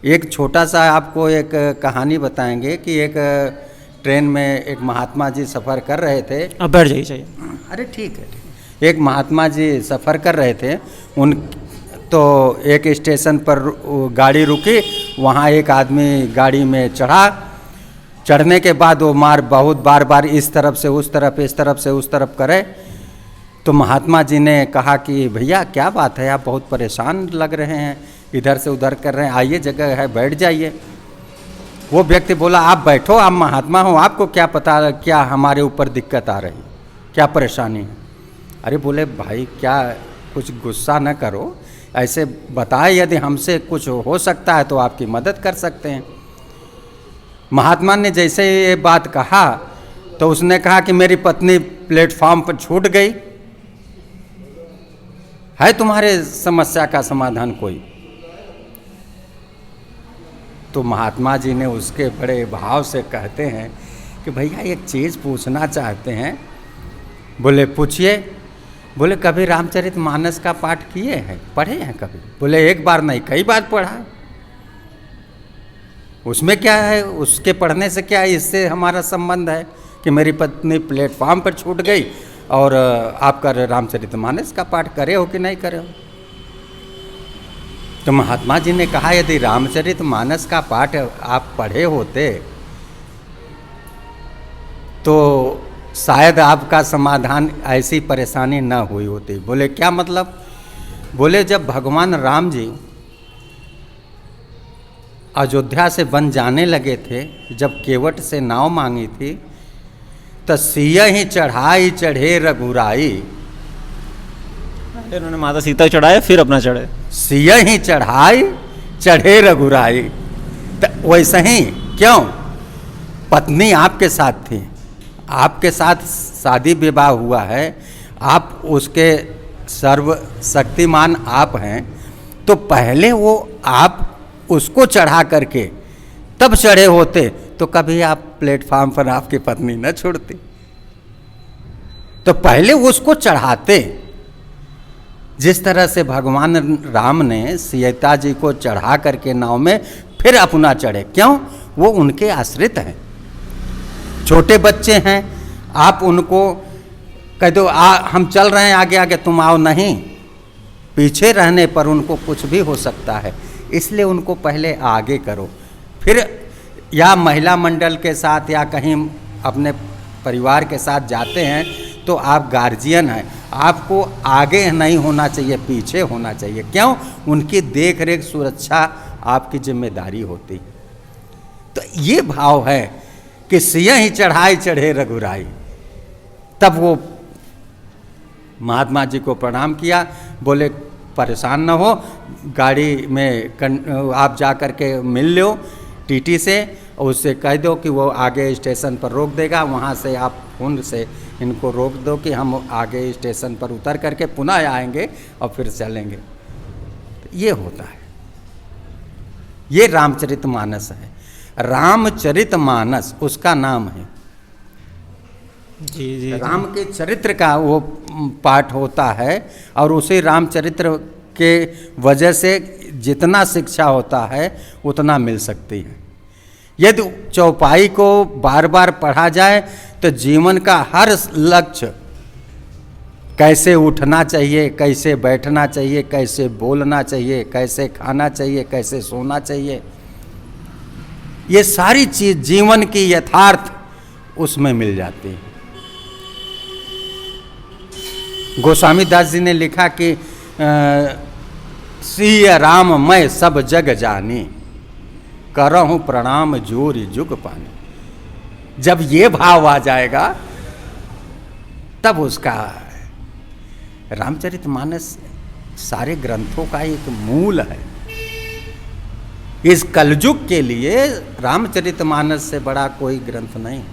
एक छोटा सा आपको एक कहानी बताएंगे कि एक ट्रेन में एक महात्मा जी सफ़र कर रहे थे। अब बैठ जाइए चाहिए। अरे ठीक है। एक महात्मा जी सफ़र कर रहे थे, उन तो एक स्टेशन पर गाड़ी रुकी, वहाँ एक आदमी गाड़ी में चढ़ा। चढ़ने के बाद वो बहुत बार बार इस तरफ से उस तरफ, इस तरफ से उस तरफ करे। तो महात्मा जी ने कहा कि भैया क्या बात है, आप बहुत परेशान लग रहे हैं, इधर से उधर कर रहे हैं, आइए जगह है बैठ जाइए। वो व्यक्ति बोला आप बैठो, आप महात्मा हो, आपको क्या पता क्या हमारे ऊपर दिक्कत आ रही, क्या परेशानी है। अरे बोले भाई क्या कुछ गुस्सा न करो, ऐसे बताए, यदि हमसे कुछ हो सकता है तो आपकी मदद कर सकते हैं। महात्मा ने जैसे ये बात कहा तो उसने कहा कि मेरी पत्नी प्लेटफॉर्म पर छूट गई, है तुम्हारे समस्या का समाधान कोई? तो महात्मा जी ने उसके बड़े भाव से कहते हैं कि भैया एक चीज़ पूछना चाहते हैं। बोले पूछिए। बोले कभी रामचरितमानस का पाठ किए हैं, पढ़े हैं कभी? बोले एक बार नहीं, कई बार पढ़ा। उसमें क्या है, उसके पढ़ने से क्या है, इससे हमारा संबंध है कि मेरी पत्नी प्लेटफॉर्म पर छूट गई और आपका रामचरितमानस का पाठ करे हो कि नहीं करे हो? तो महात्मा जी ने कहा यदि रामचरितमानस का पाठ आप पढ़े होते तो शायद आपका समाधान ऐसी परेशानी न हुई होती। बोले क्या मतलब? बोले जब भगवान राम जी अयोध्या से वन जाने लगे थे, जब केवट से नाव मांगी थी, तो सिया ही चढ़ाई चढ़े रघुराई। उन्होंने माता सीता चढ़ाए फिर अपना चढ़े। सिया ही चढ़ाई चढ़े रघुराई। तो वैसे ही क्यों, पत्नी आपके साथ थी, आपके साथ शादी विवाह हुआ है, आप उसके सर्वशक्तिमान आप हैं, तो पहले वो आप उसको चढ़ा करके तब चढ़े होते तो कभी आप प्लेटफॉर्म पर आपकी पत्नी न छोड़ती। तो पहले उसको चढ़ाते। जिस तरह से भगवान राम ने सीता जी को चढ़ा करके नाव में फिर अपना चढ़े, क्यों? वो उनके आश्रित हैं, छोटे बच्चे हैं, आप उनको कह दो हम चल रहे हैं आगे आगे तुम आओ, नहीं, पीछे रहने पर उनको कुछ भी हो सकता है, इसलिए उनको पहले आगे करो। फिर या महिला मंडल के साथ या कहीं अपने परिवार के साथ जाते हैं तो आप गार्जियन हैं, आपको आगे नहीं होना चाहिए, पीछे होना चाहिए। क्यों? उनकी देख रेख सुरक्षा आपकी जिम्मेदारी होती। तो ये भाव है कि सिया ही चढ़ाई चढ़े रघुराई। तब वो महात्मा जी को प्रणाम किया, बोले परेशान न हो, गाड़ी में आप जा कर के मिल लो टीटी से और उससे कह दो कि वो आगे स्टेशन पर रोक देगा, वहाँ से आप फोन से इनको रोक दो कि हम आगे स्टेशन पर उतर करके पुनः आएंगे और फिर चलेंगे। तो ये होता है, ये रामचरितमानस है। रामचरितमानस उसका नाम है। जी। राम के चरित्र का वो पाठ होता है और उसी रामचरित्र के वजह से जितना शिक्षा होता है उतना मिल सकती है। यदि चौपाई को बार बार पढ़ा जाए तो जीवन का हर लक्ष्य, कैसे उठना चाहिए, कैसे बैठना चाहिए, कैसे बोलना चाहिए, कैसे खाना चाहिए, कैसे सोना चाहिए, ये सारी चीज जीवन की यथार्थ उसमें मिल जाती है। गोस्वामी दास जी ने लिखा कि सिय राम मैं सब जग जानी, करहूं प्रणाम जोरी जुग पानी। जब ये भाव आ जाएगा तब उसका रामचरितमानस सारे ग्रंथों का एक मूल है। इस कलयुग के लिए रामचरितमानस से बड़ा कोई ग्रंथ नहीं।